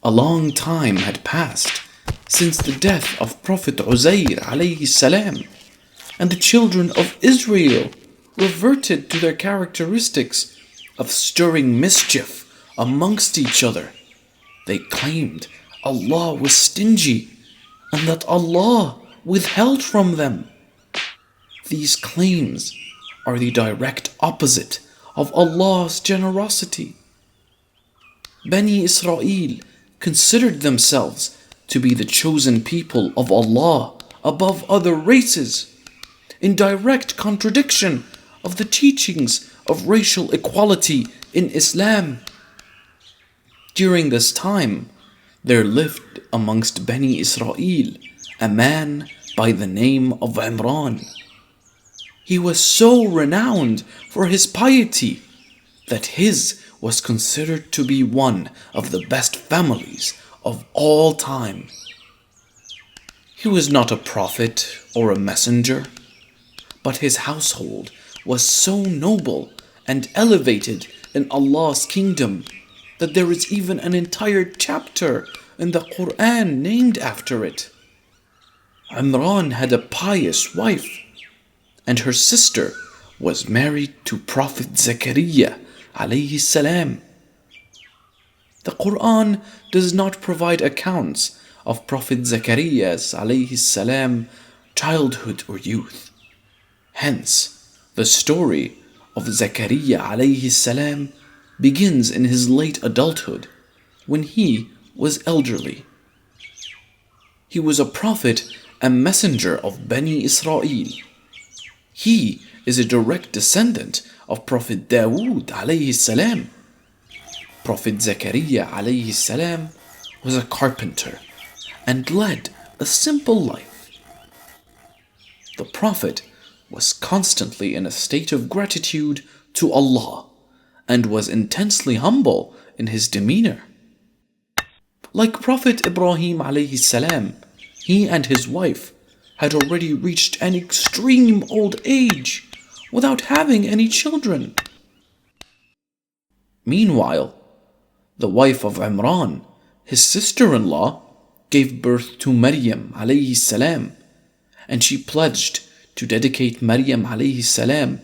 A long time had passed since the death of Prophet Uzair alayhi salam, and the children of Israel reverted to their characteristics of stirring mischief amongst each other. They claimed Allah was stingy and that Allah withheld from them. These claims are the direct opposite of Allah's generosity. Bani Israel considered themselves to be the chosen people of Allah above other races, in direct contradiction of the teachings of racial equality in Islam. During this time, there lived amongst Bani Israel a man by the name of Imran. He was so renowned for his piety that his was considered to be one of the best families of all time. He was not a prophet or a messenger, but his household was so noble and elevated in Allah's kingdom that there is even an entire chapter in the Quran named after it. Imran had a pious wife, and her sister was married to Prophet Zakariya alayhi salam. The Quran does not provide accounts of Prophet Zakariya's alayhi salam childhood or youth. Hence, the story of Zakariya alayhi salam begins in his late adulthood, when he was elderly. He was a prophet and messenger of Bani Israel. He is a direct descendant of Prophet Dawood alayhi salam. Prophet Zakariya alayhi salam was a carpenter and led a simple life. The Prophet was constantly in a state of gratitude to Allah and was intensely humble in his demeanor. Like Prophet Ibrahim alayhi salam, he and his wife had already reached an extreme old age without having any children. Meanwhile, the wife of Imran, his sister-in-law, gave birth to Maryam alayhi salam, and she pledged to dedicate Maryam alayhi salam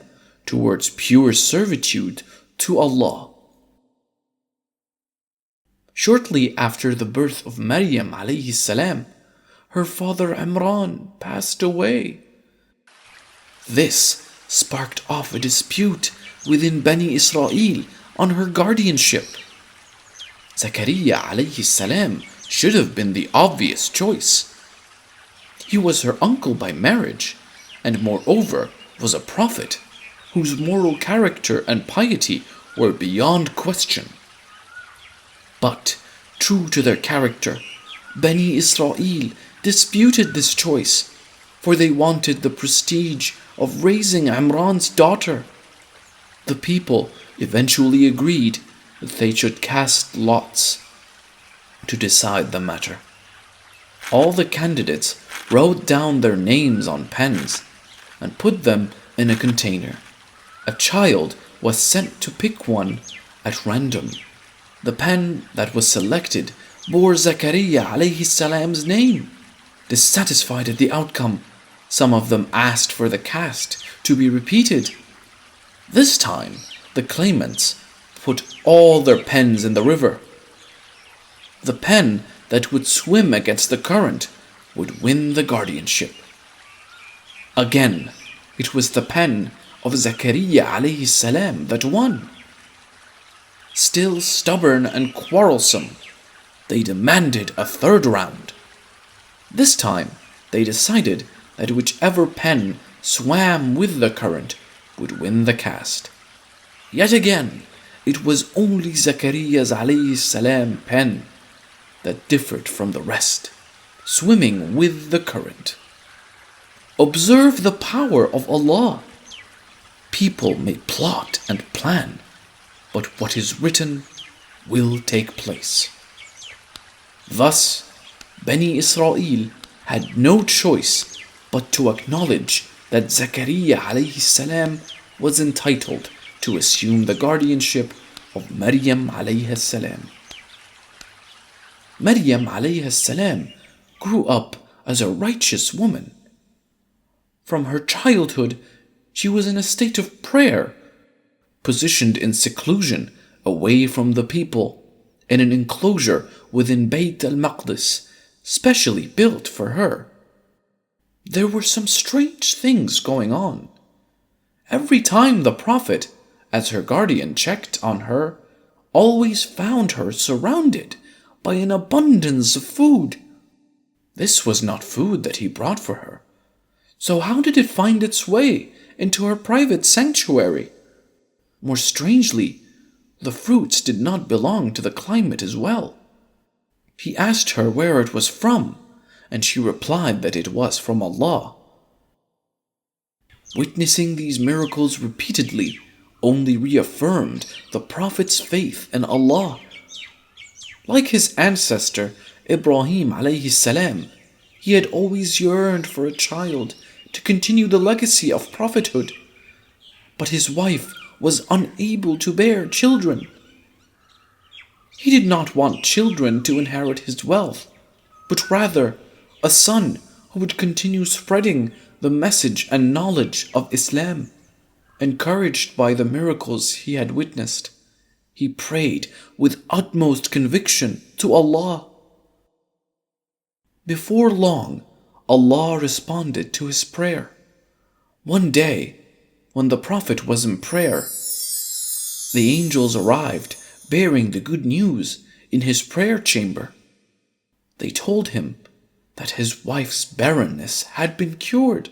towards pure servitude to Allah. Shortly after the birth of Maryam alayhi salam, her father Imran passed away. This sparked off a dispute within Bani Israel on her guardianship. Zakariya alayhi salam should have been the obvious choice. He was her uncle by marriage, and moreover was a prophet whose moral character and piety were beyond question. But, true to their character, Bani Israel disputed this choice, for they wanted the prestige of raising Imran's daughter. The people eventually agreed that they should cast lots to decide the matter. All the candidates wrote down their names on pens and put them in a container. A child was sent to pick one at random. The pen that was selected bore Zakariya alayhi salam's name. Dissatisfied at the outcome, some of them asked for the cast to be repeated. This time, the claimants put all their pens in the river. The pen that would swim against the current would win the guardianship. Again, it was the pen of Zakariya alayhi salam that won. Still stubborn and quarrelsome, they demanded a third round. This time, they decided that whichever pen swam with the current would win the cast. Yet again, it was only Zakariya's alayhi salam pen that differed from the rest, swimming with the current. Observe the power of Allah. People may plot and plan, but what is written will take place. Thus, Bani Israel had no choice but to acknowledge that Zakariya alayhi salam was entitled to assume the guardianship of Maryam alayhi salam. Maryam alayhi salam grew up as a righteous woman. From her childhood, she was in a state of prayer, positioned in seclusion away from the people in an enclosure within Bayt al-Maqdis, specially built for her. There were some strange things going on. Every time the Prophet, as her guardian, checked on her, always found her surrounded by an abundance of food. This was not food that he brought for her. So how did it find its way into her private sanctuary? More strangely, the fruits did not belong to the climate as well. He asked her where it was from, and she replied that it was from Allah. Witnessing these miracles repeatedly only reaffirmed the Prophet's faith in Allah. Like his ancestor Ibrahim alayhi salam, he had always yearned for a child to continue the legacy of prophethood, but his wife was unable to bear children. He did not want children to inherit his wealth, but rather a son who would continue spreading the message and knowledge of Islam. Encouraged by the miracles he had witnessed, he prayed with utmost conviction to Allah. Before long, Allah responded to his prayer. One day, when the Prophet was in prayer, the angels arrived bearing the good news in his prayer chamber. They told him that his wife's barrenness had been cured,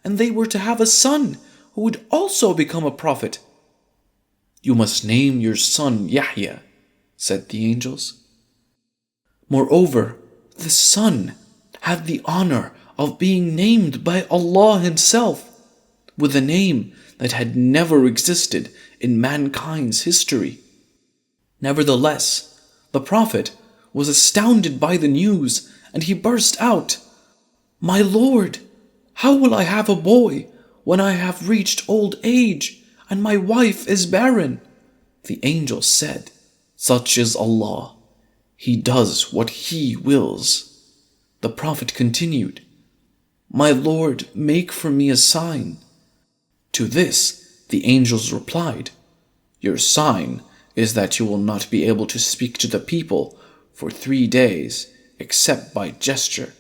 and they were to have a son who would also become a prophet. "You must name your son Yahya," said the angels. Moreover, the son had the honor of being named by Allah Himself with a name that had never existed in mankind's history. Nevertheless, the Prophet was astounded by the news, and he burst out, "My Lord, how will I have a boy when I have reached old age and my wife is barren?" The angel said, "Such is Allah. He does what He wills." The Prophet continued, "My Lord, make for me a sign." To this, the angels replied, "Your sign is that you will not be able to speak to the people for 3 days except by gesture.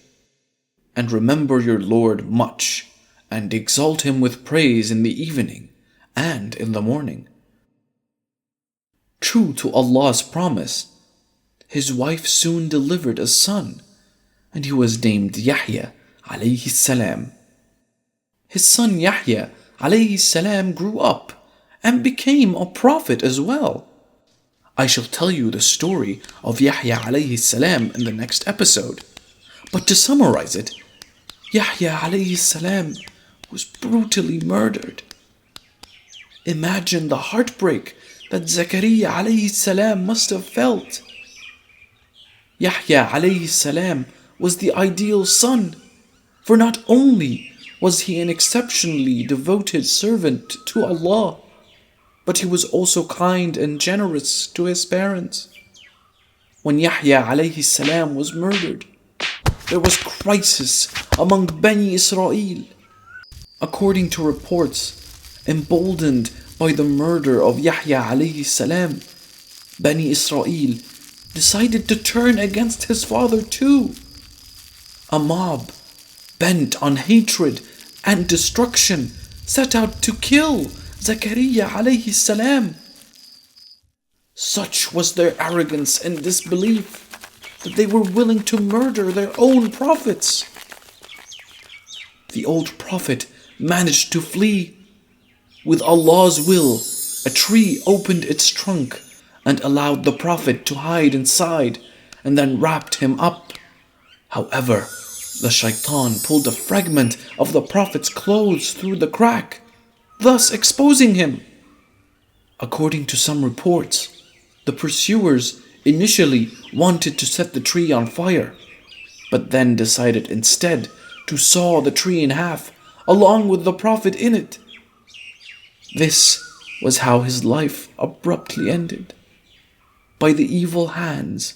And remember your Lord much, and exalt Him with praise in the evening and in the morning." True to Allah's promise, his wife soon delivered a son, and he was named Yahya alayhi salam. His son Yahya alayhi salam grew up and became a prophet as well. I shall tell you the story of Yahya alayhi salam in the next episode. But to summarize it, Yahya alayhi salam was brutally murdered. Imagine the heartbreak that Zakariya alayhi salam must have felt. Yahya alayhi salam was the ideal son, for not only was he an exceptionally devoted servant to Allah, but he was also kind and generous to his parents. When Yahya alayhi salam was murdered, there was crisis among Bani Israel. According to reports, emboldened by the murder of Yahya alayhi salam, Bani Israel decided to turn against his father too. A mob, bent on hatred and destruction, set out to kill Zakariya alayhi salam. Such was their arrogance and disbelief that they were willing to murder their own prophets. The old prophet managed to flee. With Allah's will, a tree opened its trunk and allowed the prophet to hide inside and then wrapped him up. However, the shaitan pulled a fragment of the prophet's clothes through the crack, thus exposing him. According to some reports, the pursuers initially wanted to set the tree on fire, but then decided instead to saw the tree in half along with the prophet in it. This was how his life abruptly ended, by the evil hands